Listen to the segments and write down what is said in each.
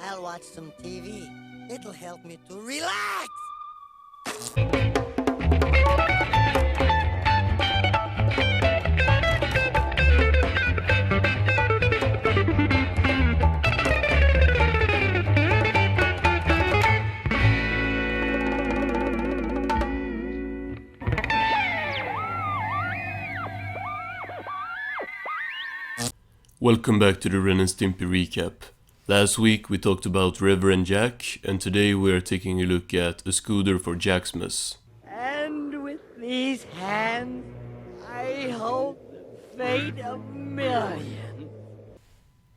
I'll watch some TV. It'll help me to relax. Welcome back to the Ren and Stimpy recap. Last week we talked about Reverend Jack, and today we are taking a look at a scooter for Yaksmas. And with these hands, I hold the fate of millions.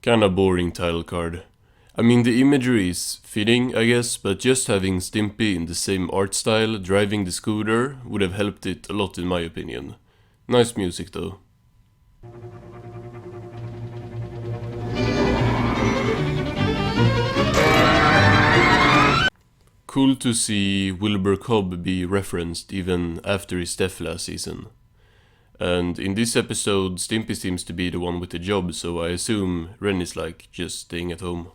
Kinda boring title card. I mean, the imagery is fitting, I guess, but just having Stimpy in the same art style driving the scooter would have helped it a lot in my opinion. Nice music though. Cool to see Wilbur Cobb be referenced even after his death last season. And in this episode, Stimpy seems to be the one with the job, so I assume Ren is like just staying at home.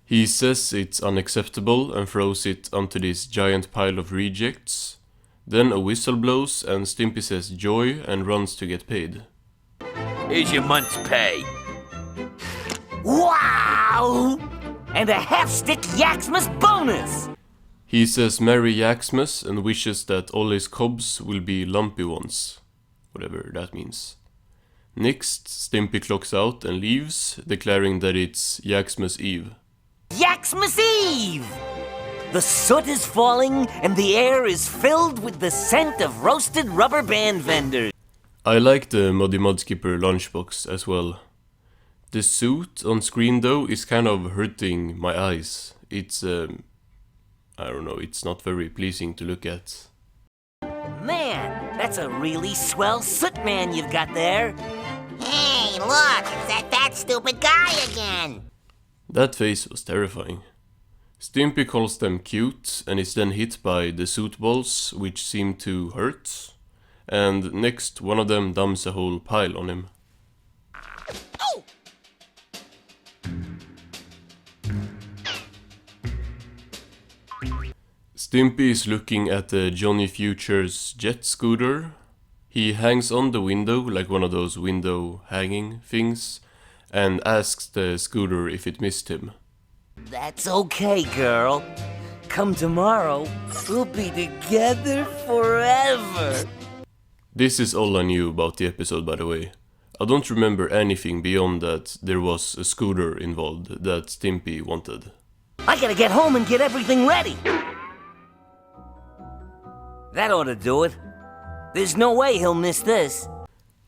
He says it's unacceptable and throws it onto this giant pile of rejects. Then a whistle blows and Stimpy says joy and runs to get paid. Here's your month's pay. Wow! And a half-stick Yaksmas bonus! He says Merry Yaksmas and wishes that all his cobs will be lumpy ones. Whatever that means. Next, Stimpy clocks out and leaves, declaring that it's Yaksmas Eve. Yaksmas Eve! The soot is falling and the air is filled with the scent of roasted rubber band vendors. I like the Muddy Mudskipper lunchbox as well. The suit on screen though is kind of hurting my eyes. It's, I don't know, it's not very pleasing to look at. Man, that's a really swell soot man you've got there. Hey, look, it's that fat stupid guy again. That face was terrifying. Stimpy calls them cute and is then hit by the suit balls, which seem to hurt. And next, one of them dumps a whole pile on him. Oh! Stimpy is looking at the Johnny Future's jet scooter. He hangs on the window like one of those window hanging things and asks the scooter if it missed him. That's okay, girl. Come tomorrow, we'll be together forever. This is all I knew about the episode, by the way. I don't remember anything beyond that there was a scooter involved that Stimpy wanted. I gotta get home and get everything ready. That ought to do it. There's no way he'll miss this.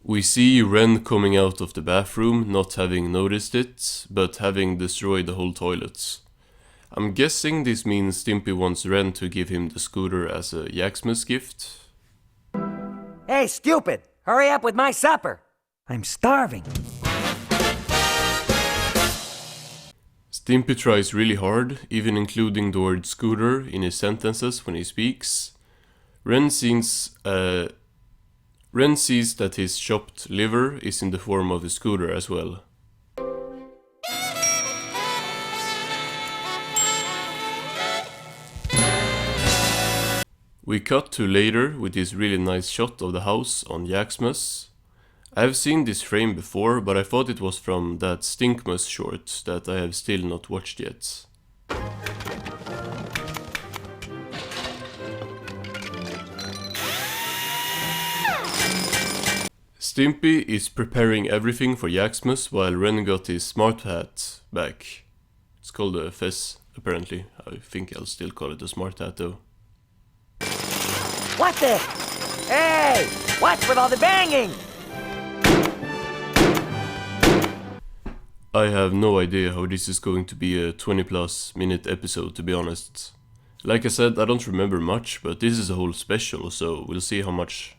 We see Ren coming out of the bathroom, not having noticed it, but having destroyed the whole toilet. I'm guessing this means Stimpy wants Ren to give him the scooter as a Yaksmas gift. Hey, stupid! Hurry up with my supper! I'm starving. Stimpy tries really hard, even including the word scooter in his sentences when he speaks. Ren sees that his chopped liver is in the form of a scooter as well. We cut to later with this really nice shot of the house on Yaksmas. I've seen this frame before, but I thought it was from that Stinkmas short that I have still not watched yet. Stimpy is preparing everything for Yaksmas while Ren got his smart hat back. It's called a fez, apparently. I think I'll still call it a smart hat though. What the? Hey! Watch with all the banging! I have no idea how this is going to be a 20+ minute episode, to be honest. Like I said, I don't remember much, but this is a whole special, so we'll see how much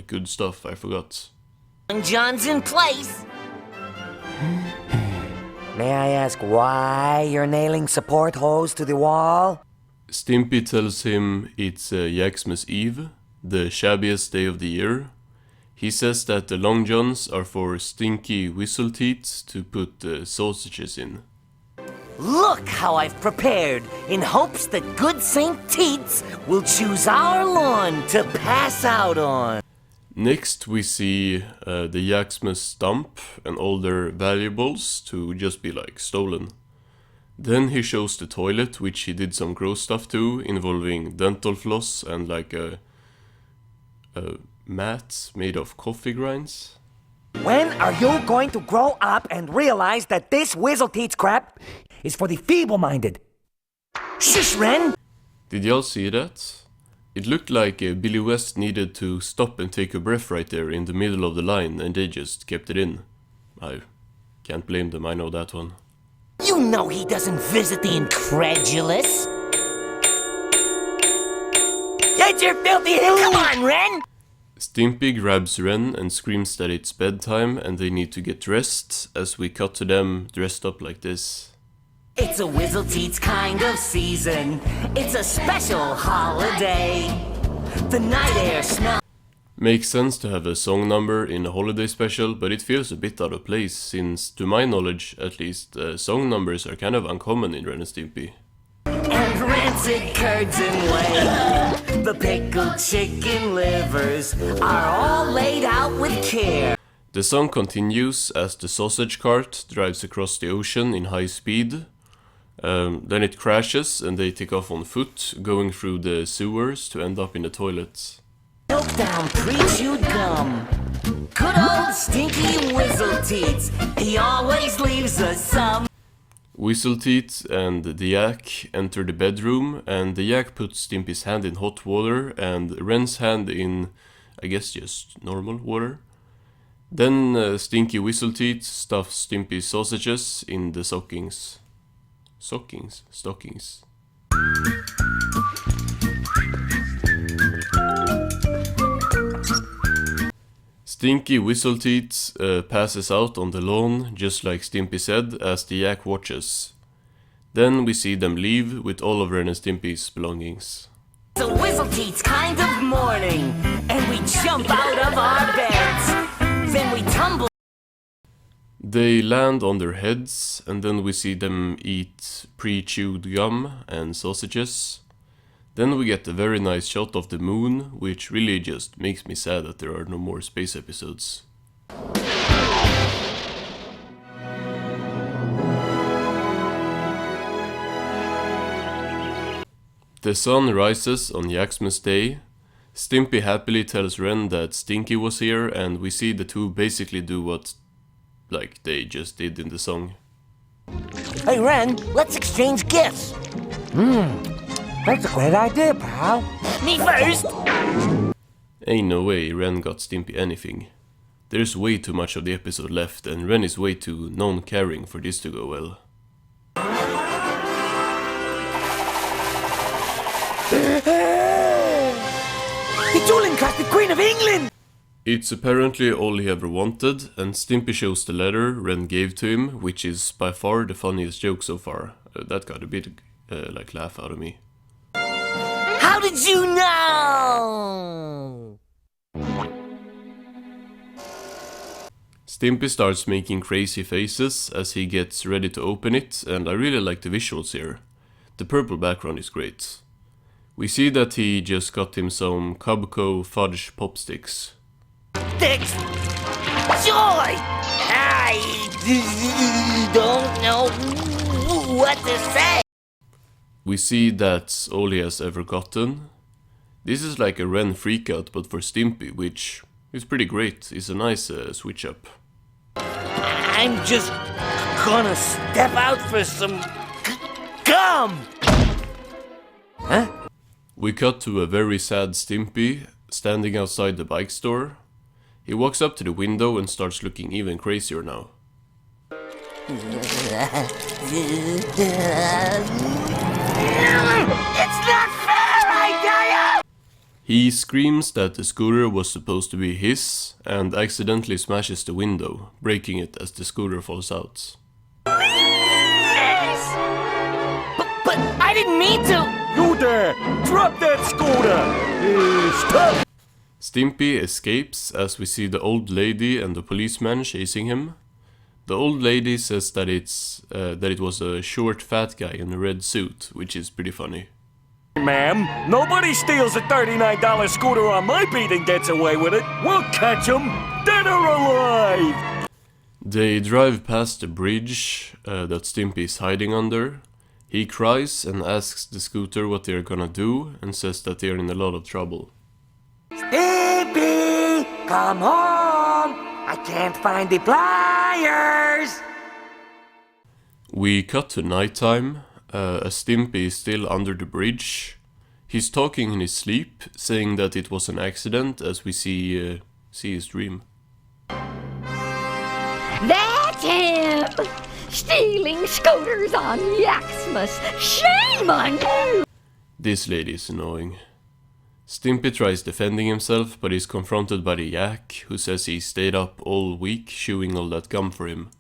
good stuff I forgot. John's in place. May I ask why you're nailing support hose to the wall? Stimpy tells him it's Yaksmas Eve, the shabbiest day of the year. He says that the long johns are for Stinky Whistleteeth to put the sausages in. Look how I've prepared, in hopes that good St. Teats will choose our lawn to pass out on. Next we see the Yaksmas dump and all their valuables to just be like stolen. Then he shows the toilet, which he did some gross stuff to, involving dental floss and like a mat made of coffee grinds. When are you going to grow up and realize that this Whistleteats crap is for the feeble-minded? Shush, Ren! Did y'all see that? It looked like Billy West needed to stop and take a breath right there in the middle of the line, and they just kept it in. I can't blame them, I know that one. You know he doesn't visit the incredulous. Get your filthy hands! Come on, Ren! Stimpy grabs Ren and screams that it's bedtime and they need to get dressed, as we cut to them dressed up like this. It's a Whistleteats kind of season. It's a special holiday. The night air smells. Makes sense to have a song number in a holiday special, but it feels a bit out of place, since, to my knowledge at least, song numbers are kind of uncommon in Ren and Stimpy. And rancid curds and whey. The pickled chicken livers are all laid out with care. The song continues as the sausage cart drives across the ocean in high speed. Then it crashes and they take off on foot, going through the sewers to end up in the toilets. Milk down pre-chewed gum. Good old stinky Whistleteats. He always leaves us some. Whistleteeth and the yak enter the bedroom, and the yak puts Stimpy's hand in hot water and Ren's hand in, I guess, just normal water. Then Stinky Whistleteeth stuffs Stimpy's sausages in the stockings. Stinky Whistleteeth passes out on the lawn, just like Stimpy said, as the yak watches. Then we see them leave with all of Ren and Stimpy's belongings. It's a Whistleteats kind of morning, and we jump out of our beds. Then we tumble. They land on their heads, and then we see them eat pre-chewed gum and sausages. Then we get a very nice shot of the moon, which really just makes me sad that there are no more space episodes. The sun rises on Yaksmas Day. Stimpy happily tells Ren that Stinky was here, and we see the two basically do what they just did in the song. Hey, Ren, let's exchange gifts. That's a great idea, pal. Me first. Ain't no way Ren got Stimpy anything. There's way too much of the episode left, and Ren is way too non-caring for this to go well. The jewel-encrusted Queen of England! It's apparently all he ever wanted, and Stimpy shows the letter Ren gave to him, which is by far the funniest joke so far. That got a bit, laugh out of me. How did you know? Stimpy starts making crazy faces as he gets ready to open it, and I really like the visuals here. The purple background is great. We see that he just got him some Cubco fudge popsticks. Sticks! Joy! I don't know what to say. We see that's all he has ever gotten. This is like a Ren freakout but for Stimpy, which is pretty great. It's a nice switch up. I'm just gonna step out for some gum! Huh? We cut to a very sad Stimpy standing outside the bike store. He walks up to the window and starts looking even crazier now. It's not fair, I tell ya! He screams that the scooter was supposed to be his and accidentally smashes the window, breaking it as the scooter falls out. But I didn't mean to! You there! Drop that scooter! Stop! Stimpy escapes as we see the old lady and the policeman chasing him. The old lady says that it was a short fat guy in a red suit, which is pretty funny. Ma'am, nobody steals a $39 scooter on my beat and gets away with it. We'll catch 'em, dead or alive! They drive past the bridge that Stimpy is hiding under. He cries and asks the scooter what they're gonna do and says that they're in a lot of trouble. Stimpy, come home! I can't find the pliers! We cut to nighttime. Stimpy is still under the bridge. He's talking in his sleep, saying that it was an accident as we see his dream. That's him! Stealing scooters on Yaksmas! Shame on you! This lady is annoying. Stimpy tries defending himself, but is confronted by the yak, who says he stayed up all week chewing all that gum for him.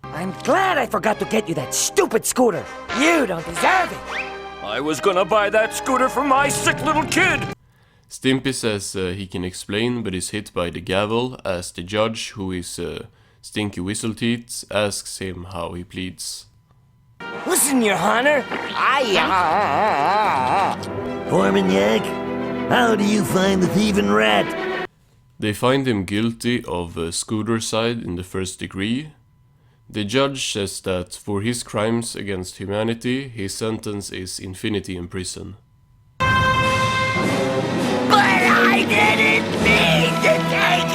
I'm glad I forgot to get you that stupid scooter. You don't deserve it. I was gonna buy that scooter for my sick little kid. Stimpy says he can explain, but is hit by the gavel as the judge, who is Stinky Whistleteeth, asks him how he pleads. Listen, Your Honor. Foreman Yak, how do you find the thieving rat? They find him guilty of scootercide in the first degree. The judge says that for his crimes against humanity, his sentence is infinity in prison. But I didn't mean to take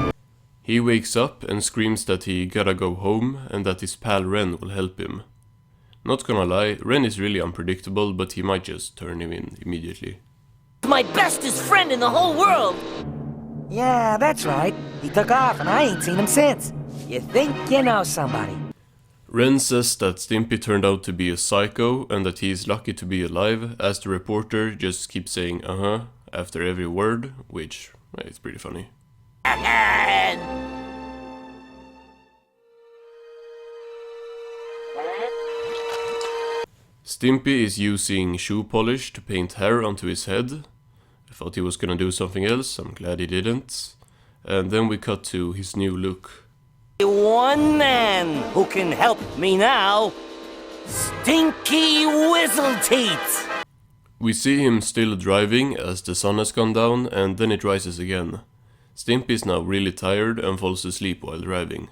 it! He wakes up and screams that he gotta go home and that his pal Ren will help him. Not gonna lie, Ren is really unpredictable, but he might just turn him in immediately. My bestest friend in the whole world! Yeah, that's right. He took off and I ain't seen him since. You think you know somebody. Ren says that Stimpy turned out to be a psycho and that he is lucky to be alive, as the reporter just keeps saying uh-huh after every word, which is pretty funny. Stimpy is using shoe polish to paint hair onto his head. I thought he was gonna do something else, I'm glad he didn't. And then we cut to his new look. One man who can help me now, Stinky Whistleteeth. We see him still driving as the sun has gone down, and then it rises again. Stimpy is now really tired and falls asleep while driving.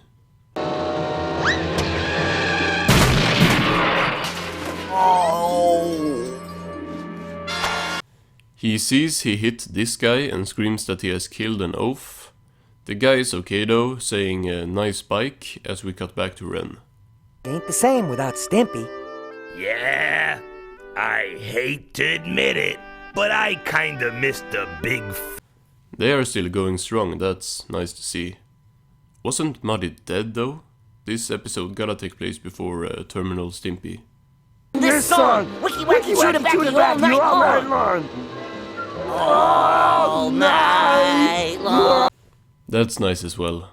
He sees he hit this guy and screams that he has killed an oaf. The guy is okay though, saying nice bike as we cut back to Ren. Ain't the same without Stimpy. Yeah, I hate to admit it, but I kinda missed the big They are still going strong, that's nice to see. Wasn't Muddy dead though? This episode gotta take place before Terminal Stimpy. This song, Wiki Wacky Chewda-Backy all night long. All night long. That's nice as well.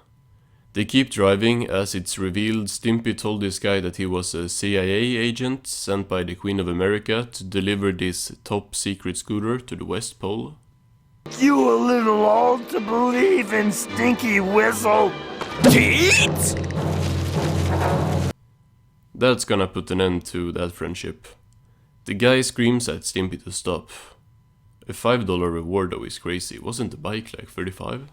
They keep driving as it's revealed Stimpy told this guy that he was a CIA agent sent by the Queen of America to deliver this top secret scooter to the West Pole. You a little old to believe in Stinky Whistle. teats? That's gonna put an end to that friendship. The guy screams at Stimpy to stop. A $5 reward though is crazy, wasn't the bike like 35?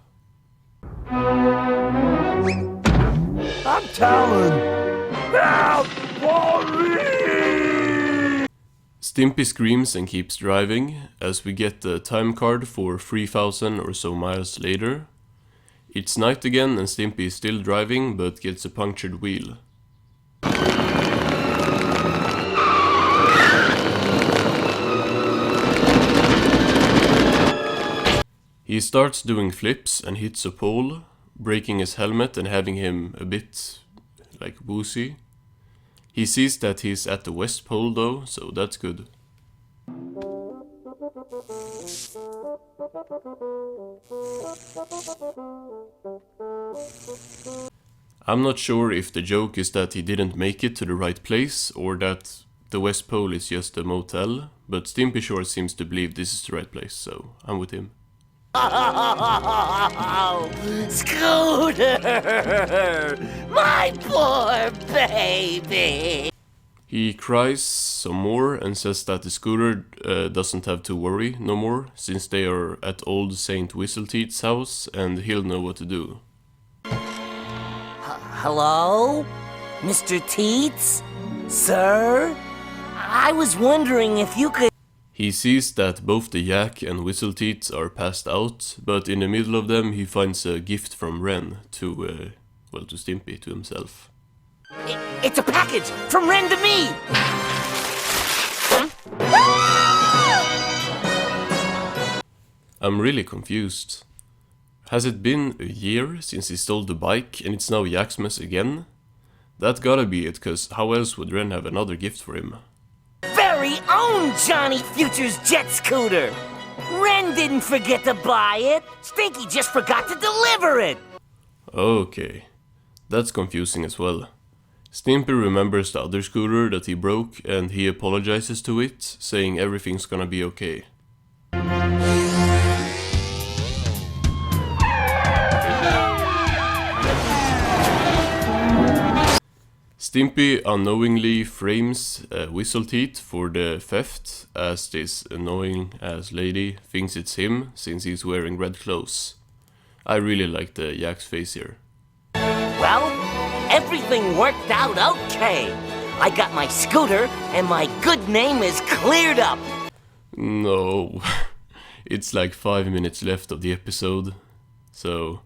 I'm telling. Help! Worry! Stimpy screams and keeps driving, as we get the time card for 3,000 or so miles later. It's night again and Stimpy is still driving, but gets a punctured wheel. He starts doing flips and hits a pole, breaking his helmet and having him a bit, like, woozy. He sees that he's at the West Pole though, so that's good. I'm not sure if the joke is that he didn't make it to the right place, or that the West Pole is just a motel, but Stimpy sure seems to believe this is the right place, so I'm with him. Oh, Scooter! My poor baby! He cries some more and says that the scooter doesn't have to worry no more, since they are at old Saint Whistleteeth's house and he'll know what to do. Hello? Mr. Teets? Sir? I was wondering if you could... He sees that both the Yak and Whistleteeth are passed out, but in the middle of them he finds a gift from Ren to Stimpy, to himself. It's a package from Ren to me! I'm really confused. Has it been a year since he stole the bike and it's now Yaksmas again? That gotta be it, cause how else would Ren have another gift for him? Very own Johnny Future's jet scooter! Ren didn't forget to buy it! Stinky just forgot to deliver it! Okay, that's confusing as well. Stimpy remembers the other scooter that he broke and he apologizes to it, saying everything's gonna be okay. Stimpy unknowingly frames Whistleteeth for the theft, as this annoying ass lady thinks it's him since he's wearing red clothes. I really like the Yak's face here. Well, everything worked out okay. I got my scooter and my good name is cleared up. No, it's like 5 minutes left of the episode, so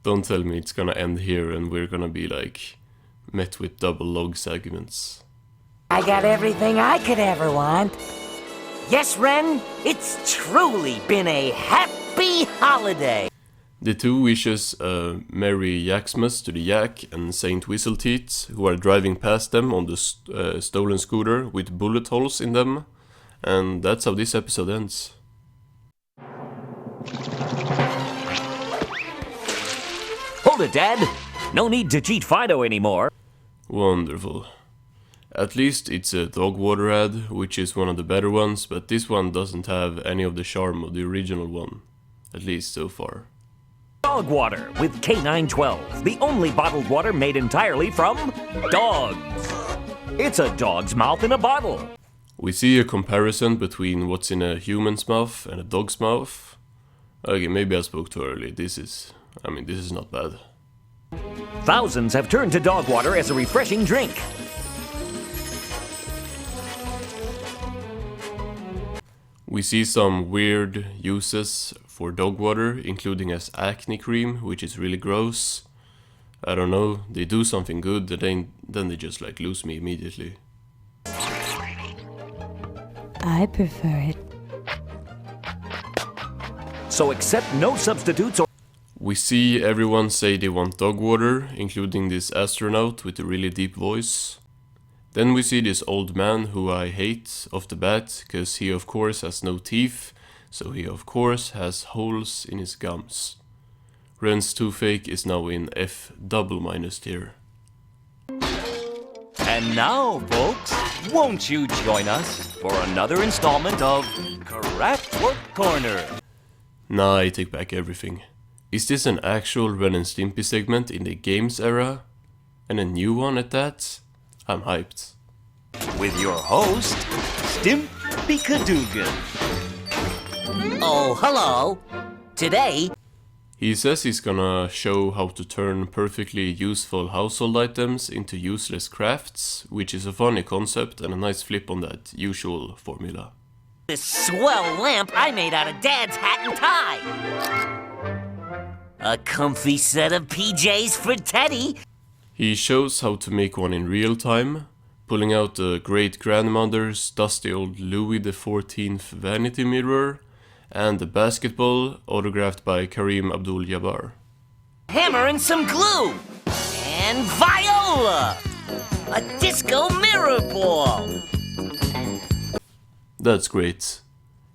don't tell me it's gonna end here and we're gonna be like met with double log segments. I got everything I could ever want. Yes, Ren, it's truly been a happy holiday. The two wishes Merry Yaksmas to the Yak and Saint Whistleteeth, who are driving past them on the stolen scooter with bullet holes in them, and that's how this episode ends. Hold it, Dad! No need to cheat Fido anymore. Wonderful. At least it's a dog water ad, which is one of the better ones, but this one doesn't have any of the charm of the original one. At least so far. Dog water with K912, the only bottled water made entirely from dogs. It's a dog's mouth in a bottle. We see a comparison between what's in a human's mouth and a dog's mouth. Okay, maybe I spoke too early. This is not bad. Thousands have turned to dog water as a refreshing drink. We see some weird uses for dog water, including as acne cream, which is really gross. I don't know, they do something good, then they just like lose me immediately. I prefer it. So accept no substitutes or... We see everyone say they want dog water, including this astronaut with a really deep voice. Then we see this old man who I hate off the bat, cause he of course has no teeth, so he of course has holes in his gums. Ren's toothache is now in F double- tier. And now, folks, won't you join us for another installment of Craftwork Corner? Nah, I take back everything. Is this an actual Ren and Stimpy segment in the games era? And a new one at that? I'm hyped. With your host, Stimpy Cadogan. Oh, hello. Today... He says he's gonna show how to turn perfectly useful household items into useless crafts, which is a funny concept and a nice flip on that usual formula. This swell lamp I made out of Dad's hat and tie. A comfy set of PJs for Teddy. He shows how to make one in real time, pulling out a great-grandmother's dusty old Louis XIV vanity mirror, and a basketball autographed by Kareem Abdul-Jabbar. Hammer and some glue. And viola. A disco mirror ball. That's great.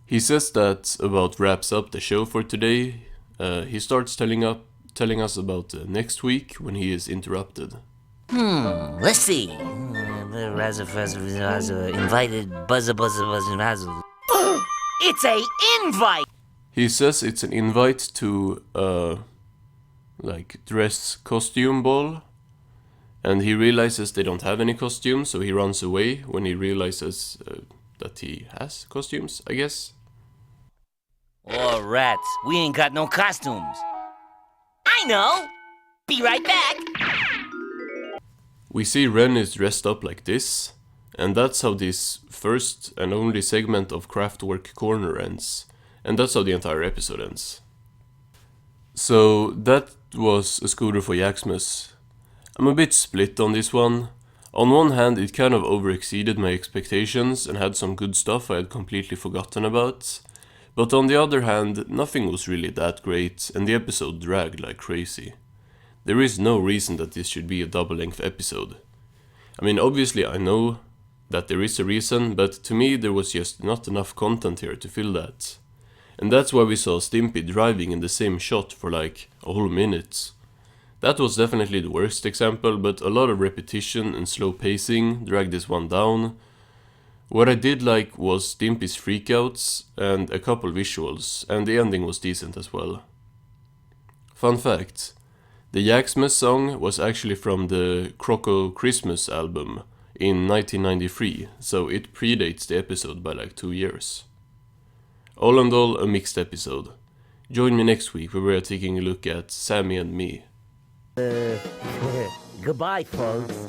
He says that about wraps up the show for today. He starts telling us about next week when he is interrupted. Let's see. Invited buzzer. It's a invite! He says it's an invite to like dress costume ball, and he realizes they don't have any costumes, so he runs away when he realizes that he has costumes, I guess. Oh, rats, we ain't got no costumes. I know! Be right back! We see Ren is dressed up like this, and that's how this first and only segment of Craftwork Corner ends. And that's how the entire episode ends. So that was a scooter for Yaksmas. I'm a bit split on this one. On one hand, it kind of overexceeded my expectations and had some good stuff I had completely forgotten about. But on the other hand, nothing was really that great, and the episode dragged like crazy. There is no reason that this should be a double-length episode. I mean, obviously I know that there is a reason, but to me there was just not enough content here to fill that. And that's why we saw Stimpy driving in the same shot for like a whole minute. That was definitely the worst example, but a lot of repetition and slow pacing dragged this one down. What I did like was Stimpy's freakouts and a couple visuals, and the ending was decent as well. Fun fact, the Yaksmas song was actually from the Croco Christmas album in 1993, so it predates the episode by like 2 years. All in all, a mixed episode. Join me next week where we are taking a look at Sammy and me. Goodbye, folks.